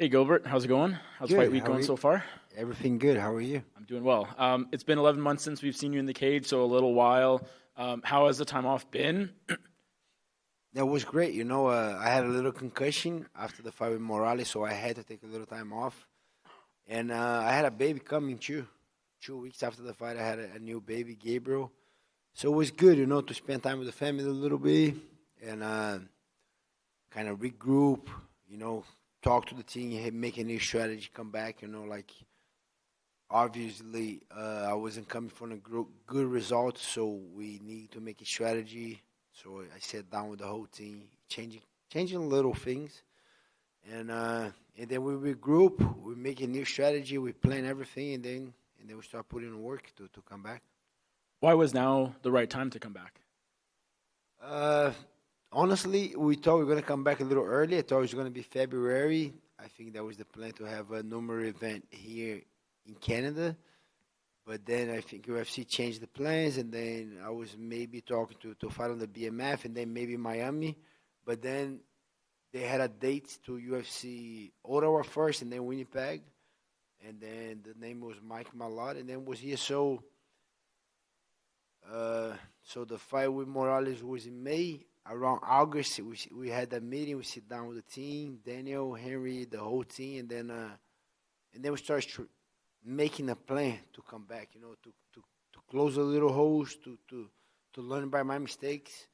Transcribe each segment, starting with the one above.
Hey Gilbert, how's it going? How's Good. fight week How are going you? so far? Everything good. How are you? I'm doing well. It's been 11 months since we've seen you in the cage, so a little while. How has the time off been? That was great. I had a little concussion after the fight with Morales, so I had to take a little time off. And I had a baby coming too. 2 weeks after the fight, I had a new baby, Gabriel. So it was good, to spend time with the family a little bit and kind of regroup, talk to the team, make a new strategy, come back, like obviously, I wasn't coming from a good result, so we need to make a strategy. So I sat down with the whole team, changing little things, and then we regroup, we make a new strategy, we plan everything, and then we start putting in work to come back. Why was now the right time to come back? Uh, Honestly, we thought we were gonna come back a little early. I thought it was gonna be February. I think that was the plan to have a number event here in Canada. But then I think UFC changed the plans, and then I was maybe talking to fight on the BMF, and then maybe Miami. But then they had a date to UFC Ottawa first, and then Winnipeg, and then the name was Mike Malott, and then was here. So the fight with Morales was in May. Around August, we had that meeting. We sit down with the team, Daniel, Henry, the whole team, and then we start making a plan to come back. To close the little holes, to learn by my mistakes.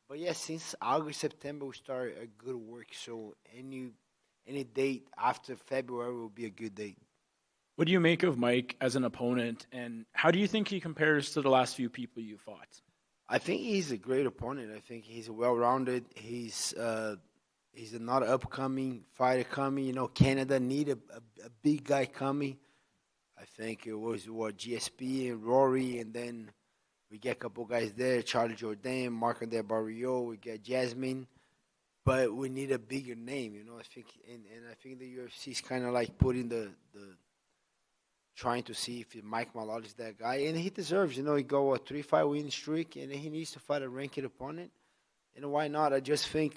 But yeah, since August, September, we start a good work. So any date after February will be a good date. What do you make of Mike as an opponent, and how do you think he compares to the last few people you fought? I think he's a great opponent. I think he's well-rounded. He's not an upcoming fighter coming. Canada need a big guy coming. I think it was GSP and Rory, and then we get a couple guys there: Charlie Jordan, Marco Del Barrio. We get Jasmine, but we need a bigger name. I think, and I think the UFC is kind of like putting the trying to see if Mike Malott is that guy, and he deserves. He go a 3-5 win streak, and he needs to fight a ranked opponent. And why not? I just think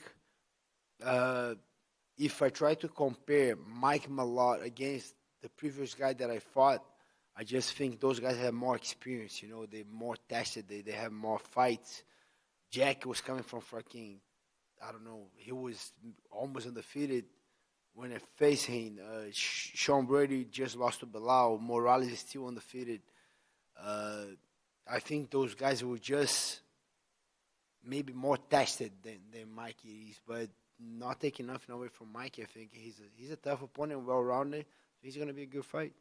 if I try to compare Mike Malott against the previous guy that I fought, I just think those guys have more experience. They're more tested. They have more fights. Jack was coming from fucking, I don't know, he was almost undefeated when I faced him. Sean Brady just lost to Bilal. Morales is still undefeated. I think those guys were just maybe more tested than Mikey is, but not taking nothing away from Mikey. I think he's a tough opponent, well-rounded. He's going to be a good fight.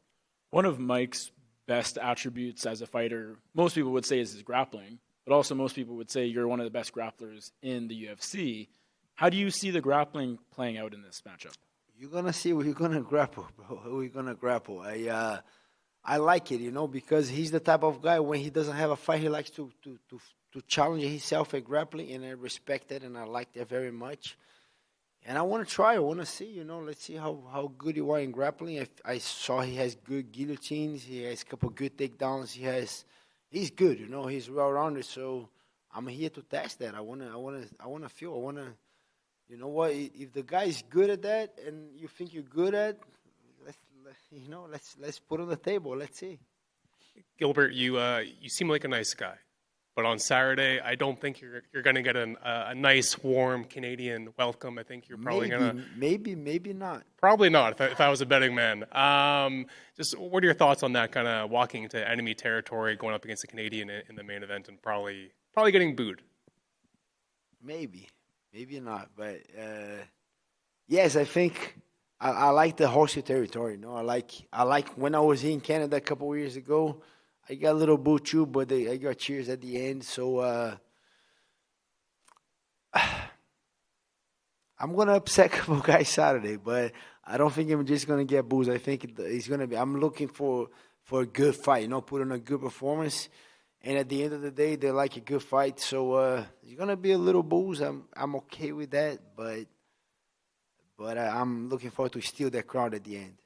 One of Mike's best attributes as a fighter, most people would say, is his grappling, but also most people would say you're one of the best grapplers in the UFC. How do you see the grappling playing out in this matchup? You're gonna see. We're gonna grapple, bro. We're gonna grapple. I like it, because he's the type of guy when he doesn't have a fight, he likes to challenge himself at grappling, and I respect that, and I like that very much. And I want to try. I want to see. Let's see how good you are in grappling. I saw he has good guillotines. He has a couple good takedowns. He's good. He's well rounded. So I'm here to test that. I wanna feel. I wanna. You know what? If the guy is good at that, and you think you're good at, let's put on the table. Let's see. Gilbert, you seem like a nice guy, but on Saturday, I don't think you're going to get a nice, warm Canadian welcome. I think you're probably Maybe not. probably not. If I was a betting man, just what are your thoughts on that kind of walking into enemy territory, going up against a Canadian in the main event, and probably getting booed? Maybe not. But yes, I think I like the horsey territory. I like when I was in Canada a couple of years ago. I got a little boo too, but I got cheers at the end. So I'm gonna upset a couple guys Saturday, but I don't think I'm just gonna get booze. I think it's gonna be. I'm looking for a good fight. Put on a good performance, and at the end of the day, they like a good fight. So it's gonna be a little booze. I'm okay with that, but I'm looking forward to steal that crowd at the end.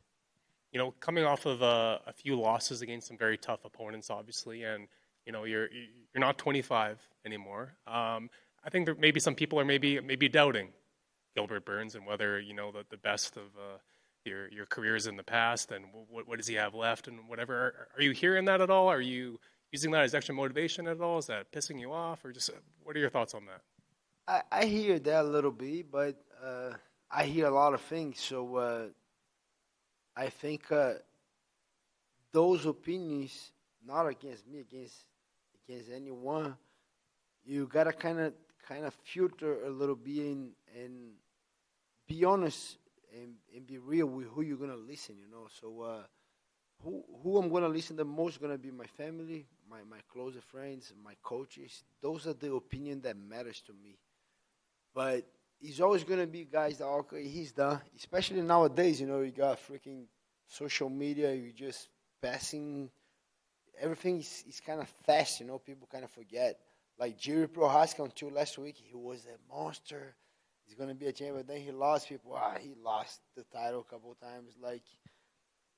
Coming off of a few losses against some very tough opponents, obviously, and you're not 25 anymore. I think that maybe some people are maybe doubting Gilbert Burns and whether the best of your careers in the past, and what does he have left, and whatever. Are you hearing that at all? Are you using that as extra motivation at all? Is that pissing you off, or just what are your thoughts on that? I hear that a little bit, but I hear a lot of things. So I think those opinions, not against me, against anyone, you gotta kind of filter a little bit and be honest and be real with who you're gonna listen. So who I'm gonna listen the most gonna be my family, my closer friends, my coaches. Those are the opinion that matters to me. But it's always gonna be guys that okay, he's done. Especially nowadays, you got freaking social media. You just passing. Everything is kind of fast. People kind of forget. Like Jerry Prohaska until last week, he was a monster. He's gonna be a champion. Then he lost. People, he lost the title a couple of times. Like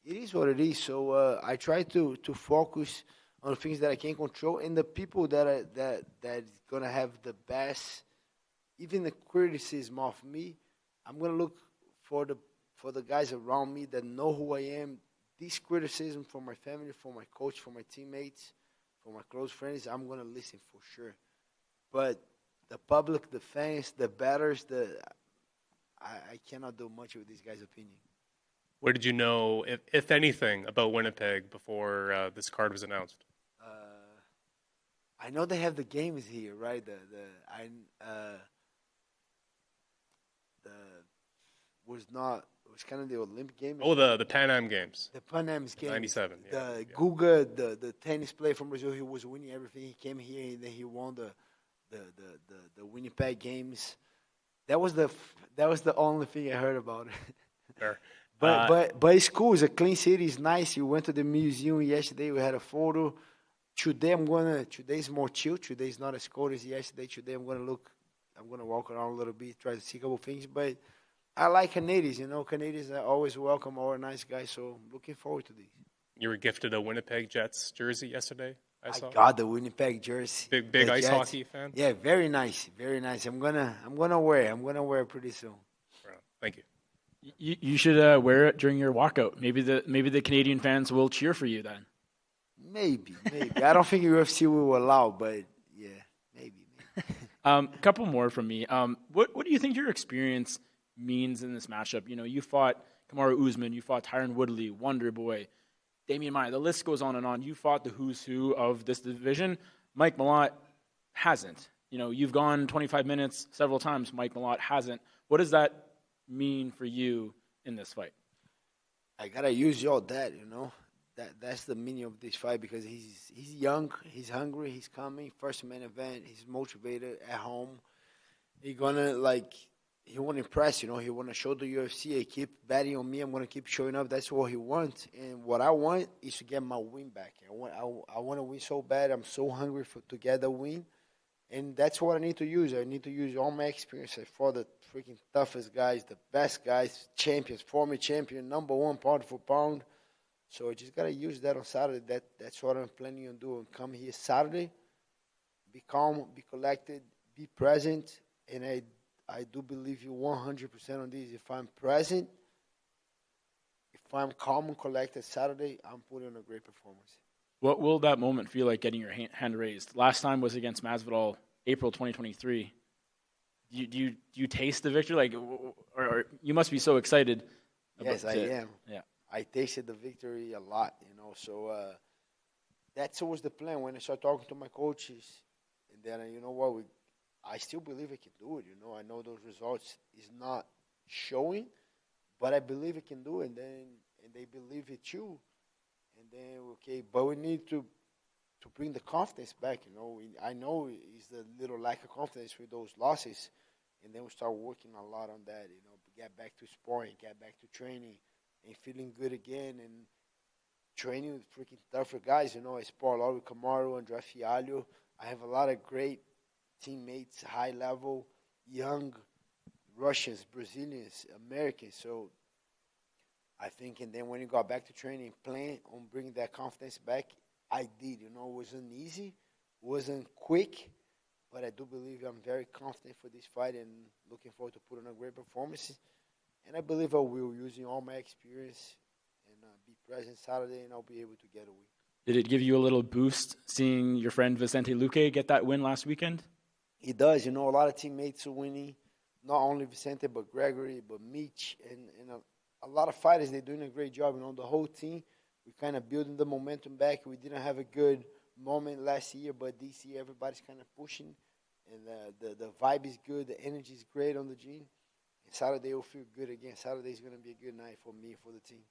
it is what it is. So I try to focus on the things that I can control and the people that's gonna have the best. Even the criticism of me, I'm gonna look for the guys around me that know who I am. This criticism from my family, from my coach, from my teammates, from my close friends, I'm gonna listen for sure. But the public, the fans, the batters, I cannot do much with these guys' opinion. What did you know, if anything, about Winnipeg before this card was announced? I know they have the games here, right? It was kind of the Olympic Games. Oh, the Pan Am Games. The Pan Am Games. 97. Yeah, Guga, the tennis player from Brazil, he was winning everything. He came here and then he won the Winnipeg Games. That was the only thing I heard about it. Fair. But it's cool. It's a clean city. It's nice. You went to the museum yesterday. We had a photo. Today's more chill. Today's not as cold as yesterday. Today I'm gonna walk around a little bit, try to see a couple things. But I like Canadians. Canadians are always welcome, all nice guys. So I'm looking forward to this. You were gifted a Winnipeg Jets jersey yesterday. I got the Winnipeg jersey. Big ice hockey fan. Yeah, very nice, very nice. I'm gonna wear it pretty soon. Thank you. You should wear it during your walkout. Maybe the Canadian fans will cheer for you then. Maybe. I don't think UFC will allow, but yeah, maybe. A couple more from me. What do you think your experience means in this matchup? You fought Kamaru Usman, you fought Tyron Woodley, Wonder Boy, Damian Maia. The list goes on and on. You fought the who's who of this division. Mike Malott hasn't. You've gone 25 minutes several times. Mike Malott hasn't. What does that mean for you in this fight? I gotta use your dad. That's the meaning of this fight because he's young, he's hungry, he's coming. First main event, he's motivated at home. He want to impress, he want to show the UFC. He keep betting on me. I'm gonna keep showing up. That's what he wants, and what I want is to get my win back. I want to win so bad. I'm so hungry to get the win, and that's what I need to use. I need to use all my experience for the freaking toughest guys, the best guys, champions, former champion, #1 pound for pound. So I just gotta use that on Saturday. That's what I'm planning on doing. Come here Saturday, be calm, be collected, be present, and I do believe you 100% on this. If I'm present, if I'm calm and collected Saturday, I'm putting on a great performance. What will that moment feel like getting your hand raised? Last time was against Masvidal, April 2023. Do you taste the victory? Or you must be so excited. Yes, I am. Yeah. I tasted the victory a lot, So that's always the plan. When I start talking to my coaches, and then you know what, I still believe I can do it. I know those results is not showing, but I believe I can do it. And they believe it too. And then okay, but we need to bring the confidence back. I know it's the little lack of confidence with those losses, and then we start working a lot on that. Get back to sparring, get back to training. And feeling good again and training with freaking tougher guys. I spar a lot with Kamaru and Fialho. I have a lot of great teammates, high level, young Russians, Brazilians, Americans. So I think, and then when you got back to training, plan on bringing that confidence back, I did. It wasn't easy, wasn't quick, but I do believe I'm very confident for this fight and looking forward to putting on a great performance. And I believe I will, using all my experience and be present Saturday, and I'll be able to get a win. Did it give you a little boost seeing your friend Vicente Luque get that win last weekend? It does. A lot of teammates are winning, not only Vicente, but Gregory, but Mitch, and a lot of fighters. They're doing a great job. The whole team, we're kind of building the momentum back. We didn't have a good moment last year, but this year everybody's kind of pushing, and the vibe is good. The energy is great on the gym. And Saturday will feel good again. Saturday is going to be a good night for me and for the team.